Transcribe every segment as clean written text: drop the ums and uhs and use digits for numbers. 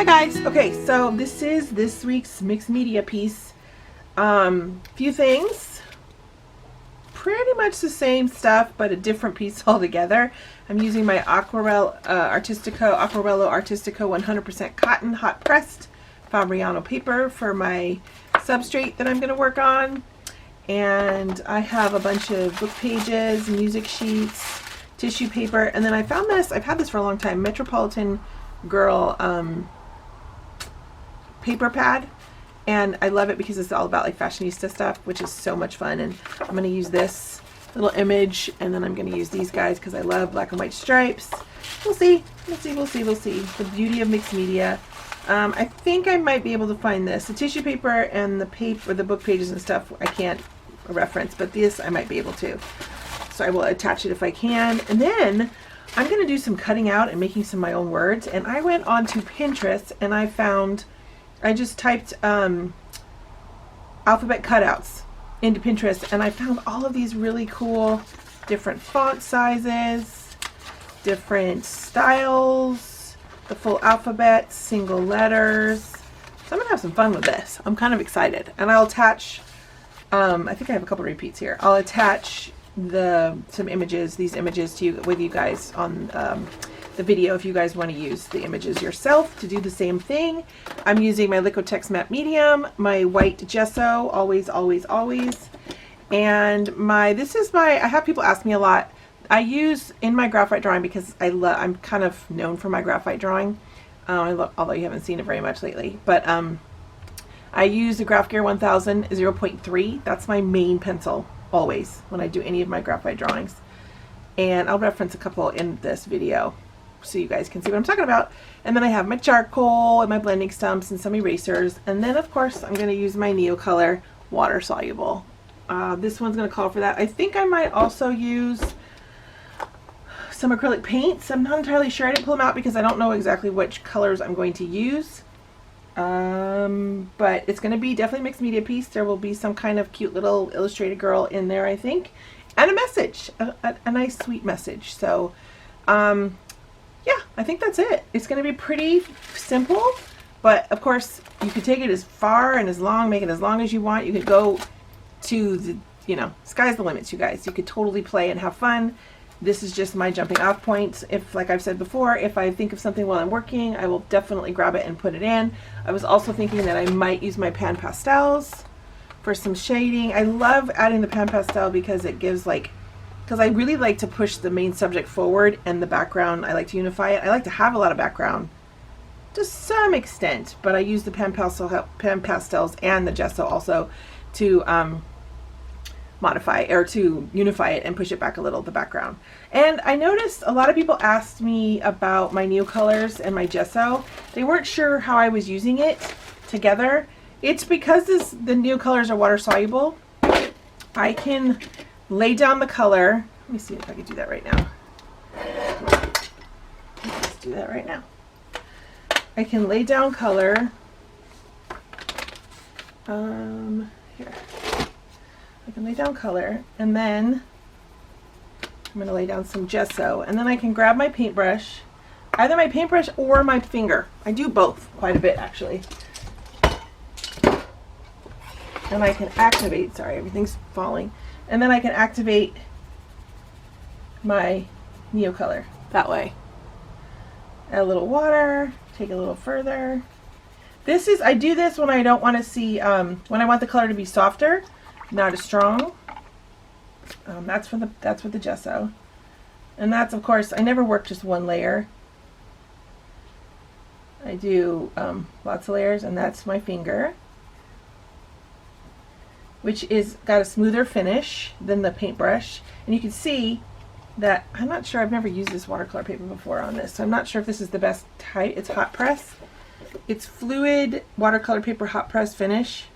guys. Okay, so this is this week's mixed media piece. Few things. Pretty much the same stuff, but a different piece altogether. I'm using my Aquarello Artistico 100% cotton hot pressed Fabriano paper for my substrate that I'm going to work on. And I have a bunch of book pages, music sheets, tissue paper, and then I found this, I've had this for a long time, Metropolitan Girl paper pad, and I love it because it's all about like fashionista stuff, which is so much fun. And I'm going to use this little image, and then I'm going to use these guys because I love black and white stripes. We'll see. We'll see. The beauty of mixed media. I think I might be able to find this. The tissue paper and the paper, the book pages and stuff, I can't reference, but this I might be able to. So I will attach it if I can. And then I'm going to do some cutting out and making some of my own words. And I went on to Pinterest and I just typed alphabet cutouts into Pinterest, and I found all of these really cool different font sizes, different styles, the full alphabet, single letters. So I'm gonna have some fun with this. I'm kind of excited, and I'll attach I think I have a couple repeats here. I'll attach some images, these images with you guys on the video if you guys want to use the images yourself to do the same thing. I'm using my Liquitex matte medium, my white gesso, always, and I have people ask me a lot. I use in my graphite drawing because I'm kind of known for my graphite drawing, although you haven't seen it very much lately, but I use the Graph Gear 1000 0.3. That's my main pencil always when I do any of my graphite drawings, and I'll reference a couple in this video so you guys can see what I'm talking about. And then I have my charcoal and my blending stumps and some erasers, and then of course I'm going to use my Neocolor water soluble. This one's going to call for that. I think I might also use some acrylic paints. I'm not entirely sure. I didn't pull them out because I don't know exactly which colors I'm going to use. But it's going to be definitely a mixed media piece. There will be some kind of cute little illustrated girl in there, I think, and a message, a nice sweet message. So yeah, I think that's it. It's going to be pretty simple, but of course you could take it as far and as long, make it as long as you want. You could go to the, sky's the limits, you guys. You could totally play and have fun. This is just my jumping off points. If, like I've said before, if I think of something while I'm working, I will definitely grab it and put it in. I was also thinking that I might use my pan pastels for some shading. I love adding the pan pastel because it gives because I really like to push the main subject forward, and the background, I like to unify it. I like to have a lot of background to some extent, but I use the pan pastels and the gesso also to modify or to unify it and push it back a little, the background. And I noticed a lot of people asked me about my Neocolors and my gesso. They weren't sure how I was using it together. It's because the Neocolors are water soluble. I can lay down the color. Let me see if I can do that right now. Let's do that right now. I can lay down color. Here. I can lay down color, and then I'm going to lay down some gesso, and then I can grab my paintbrush, either my paintbrush or my finger. I do both quite a bit actually. And I can activate, sorry, everything's falling. And then I can activate my Neocolor that way. Add a little water, take it a little further. I do this when I don't want to see, when I want the color to be softer, not as strong. That's with the gesso. And that's, of course, I never work just one layer. I do lots of layers, and that's my finger, which is got a smoother finish than the paintbrush. And you can see that, I'm not sure, I've never used this watercolor paper before on this, so I'm not sure if this is the best type. It's hot press. It's fluid watercolor paper hot press finish.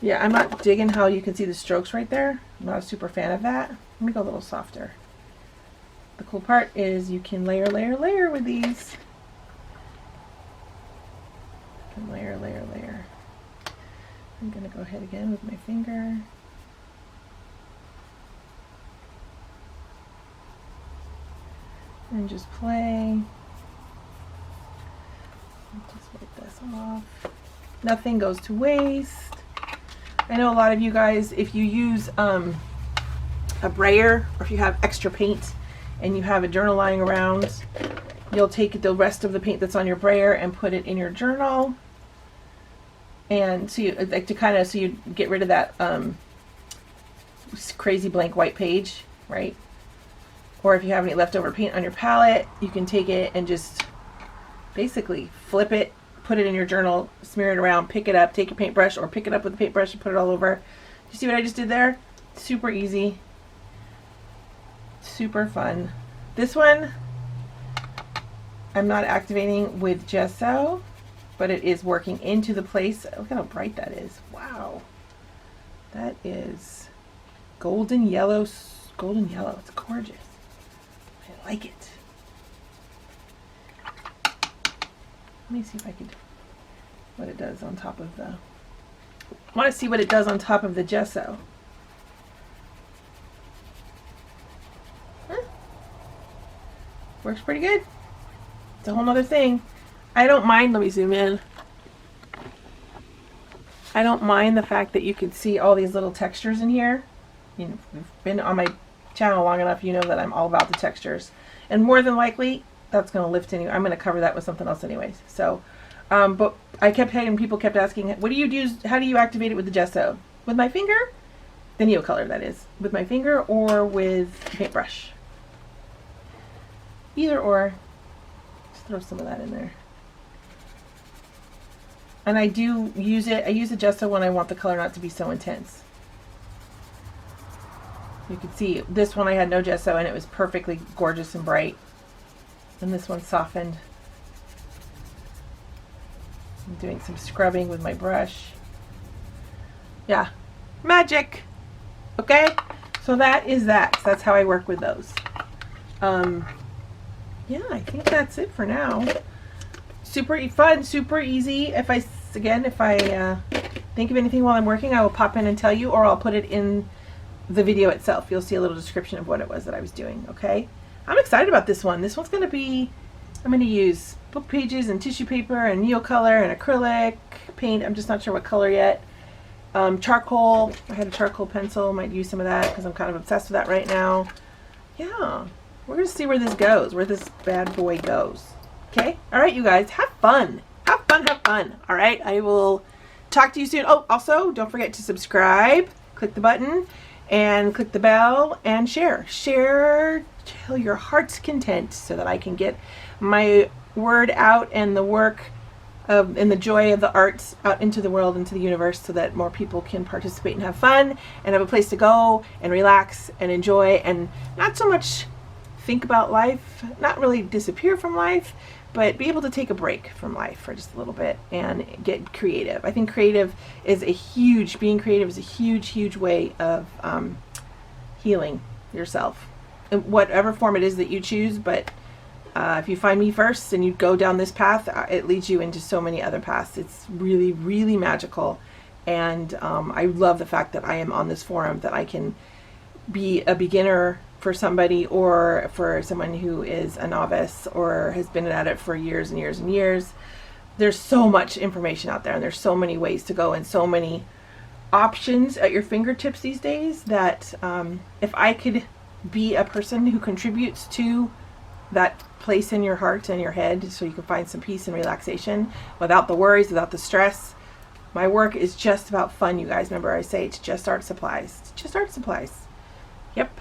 Yeah, I'm not digging how you can see the strokes right there. I'm not a super fan of that. Let me go a little softer. The cool part is you can layer with these. You can layer. I'm going to go ahead again with my finger. And just play. Just off. Nothing goes to waste. I know a lot of you guys, if you use a brayer, or if you have extra paint and you have a journal lying around, you'll take the rest of the paint that's on your brayer and put it in your journal. And so you like to kind of, so you get rid of that crazy blank white page, right? Or if you have any leftover paint on your palette, you can take it and just basically flip it, put it in your journal, smear it around, pick it up, take your paintbrush, or pick it up with a paintbrush and put it all over. You see what I just did there? Super easy. Super fun. This one, I'm not activating with gesso, but it is working into the place. Look at how bright that is. Wow. That is golden yellow. Golden yellow. It's gorgeous. I like it. Let me see if I could, what it does on top of the, I want to see what it does on top of the gesso. Huh? Works pretty good. It's a whole nother thing. I don't mind, let me zoom in. I don't mind the fact that you can see all these little textures in here. You know, if you've been on my channel long enough, you know that I'm all about the textures. And more than likely, that's going to lift anyway. I'm going to cover that with something else anyways. So, but I kept having, people kept asking, what do you do, how do you activate it with the gesso? With my finger? The Neocolor, that is. With my finger or with paintbrush. Either or. Just throw some of that in there. And I do use it, I use the gesso when I want the color not to be so intense. You can see this one I had no gesso and it was perfectly gorgeous and bright. And this one softened. I'm doing some scrubbing with my brush. Yeah, magic. Okay, so that is that. So that's how I work with those. Yeah, I think that's it for now. Super fun, super easy. If I think of anything while I'm working, I will pop in and tell you, or I'll put it in the video itself. You'll see a little description of what it was that I was doing, okay? I'm excited about this one. This one's going to be, I'm going to use book pages and tissue paper and Neocolor and acrylic paint. I'm just not sure what color yet. Charcoal. I had a charcoal pencil. Might use some of that because I'm kind of obsessed with that right now. Yeah, we're going to see where this goes, where this bad boy goes. Okay? All right, you guys, have fun. Have fun, have fun. All right, I will talk to you soon. Oh, also, don't forget to subscribe. Click the button and click the bell and share. Share till your heart's content so that I can get my word out and the work of, and the joy of the arts out into the world, into the universe, so that more people can participate and have fun and have a place to go and relax and enjoy and not so much think about life, not really disappear from life, but be able to take a break from life for just a little bit and get creative. I think being creative is a huge, huge way of healing yourself in whatever form it is that you choose. But if you find me first and you go down this path, it leads you into so many other paths. It's really, really magical. And I love the fact that I am on this forum, that I can be a beginner for somebody, or for someone who is a novice or has been at it for years and years and years. There's so much information out there, and there's so many ways to go and so many options at your fingertips these days that if I could be a person who contributes to that place in your heart and your head so you can find some peace and relaxation without the worries, without the stress. My work is just about fun, you guys. Remember I say it's just art supplies. It's just art supplies. Yep.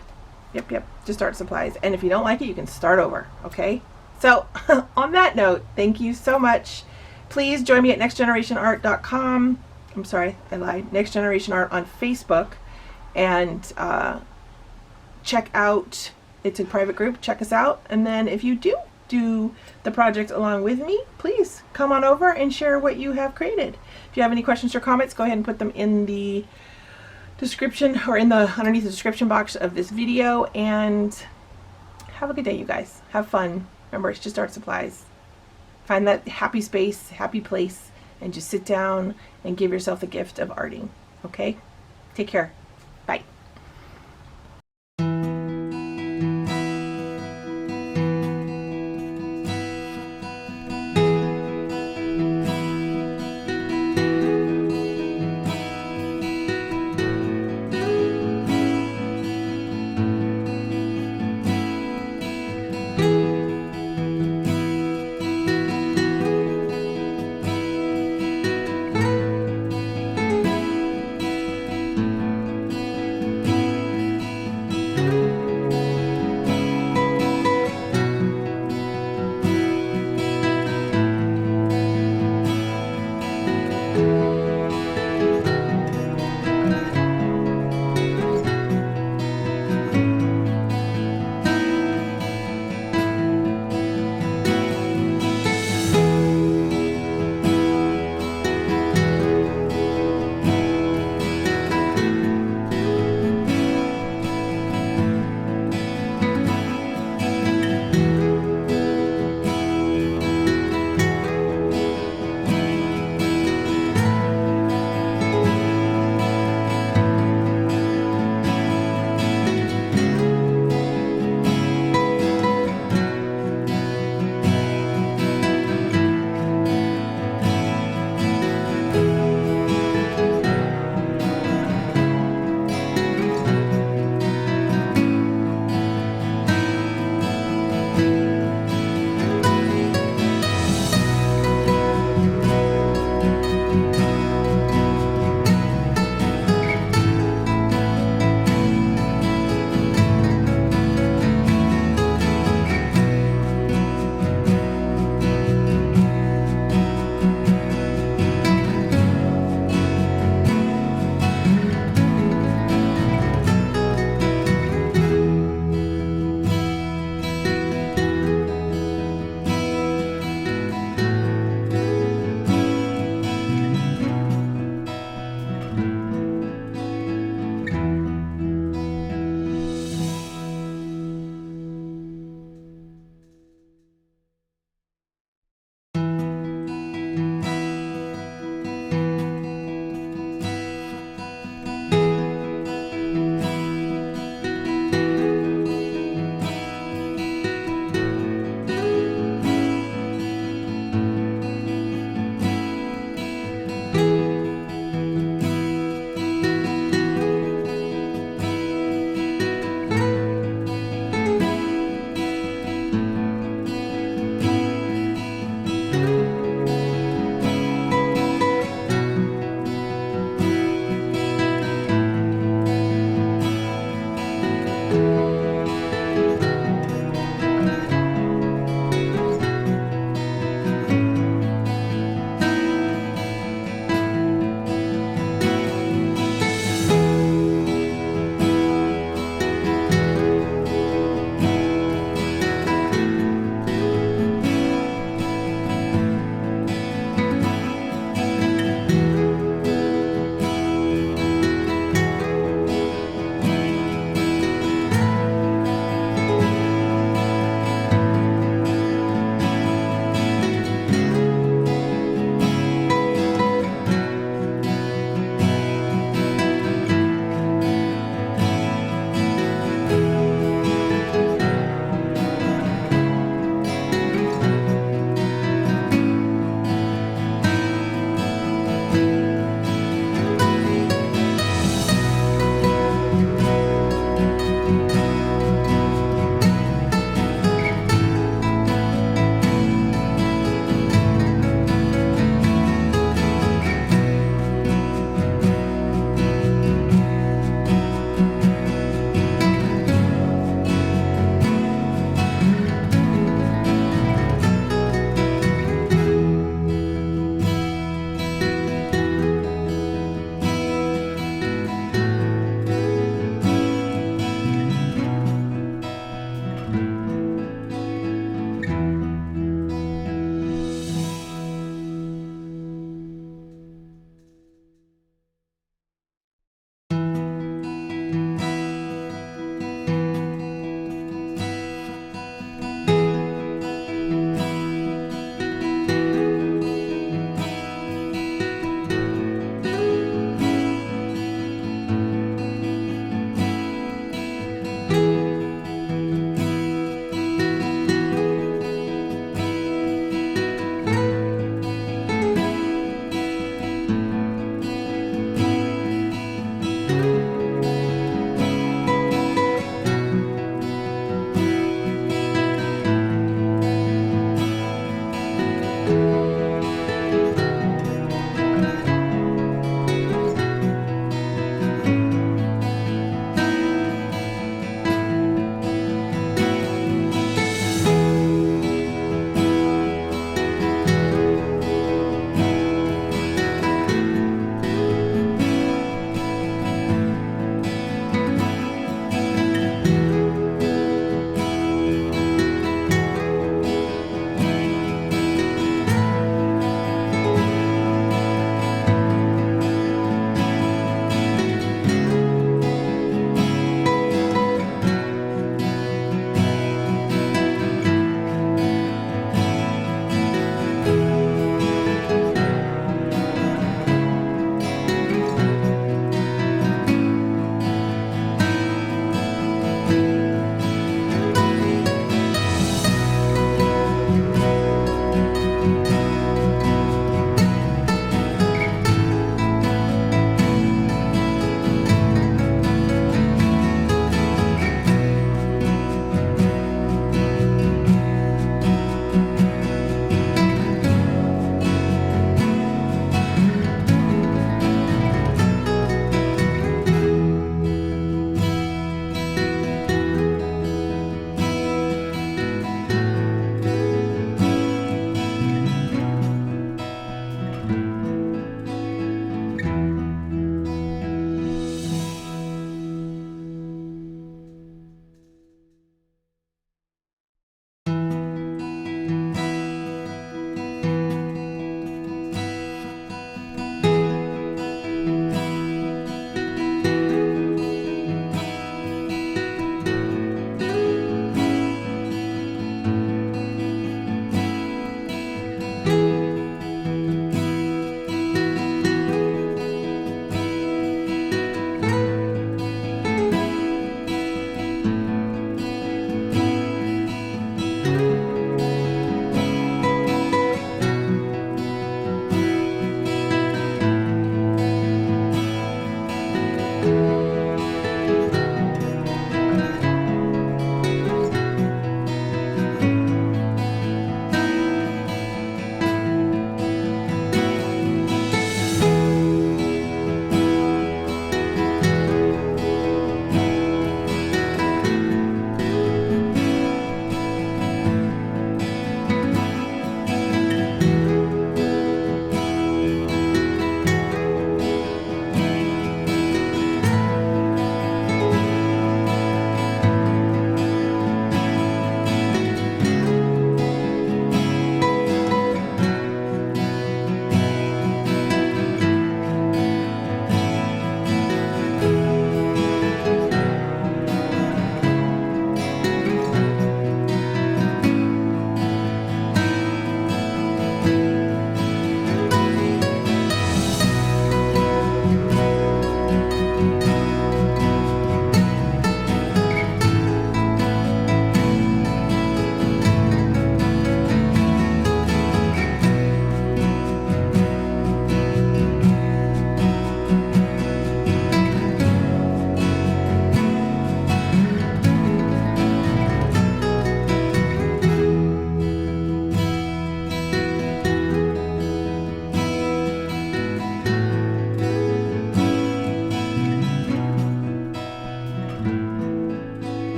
Just art supplies. And if you don't like it, you can start over. Okay? So on that note, thank you so much. Please join me at nextgenerationart.com. I'm sorry, I lied. Next Generation Art on Facebook. And check out, it's a private group. Check us out. And then if you do the project along with me, please come on over and share what you have created. If you have any questions or comments, go ahead and put them in the description or underneath the description box of this video. And have a good day, you guys. Have fun. Remember, it's just art supplies. Find that happy space, happy place, and just sit down and give yourself the gift of arting. Okay? Take care.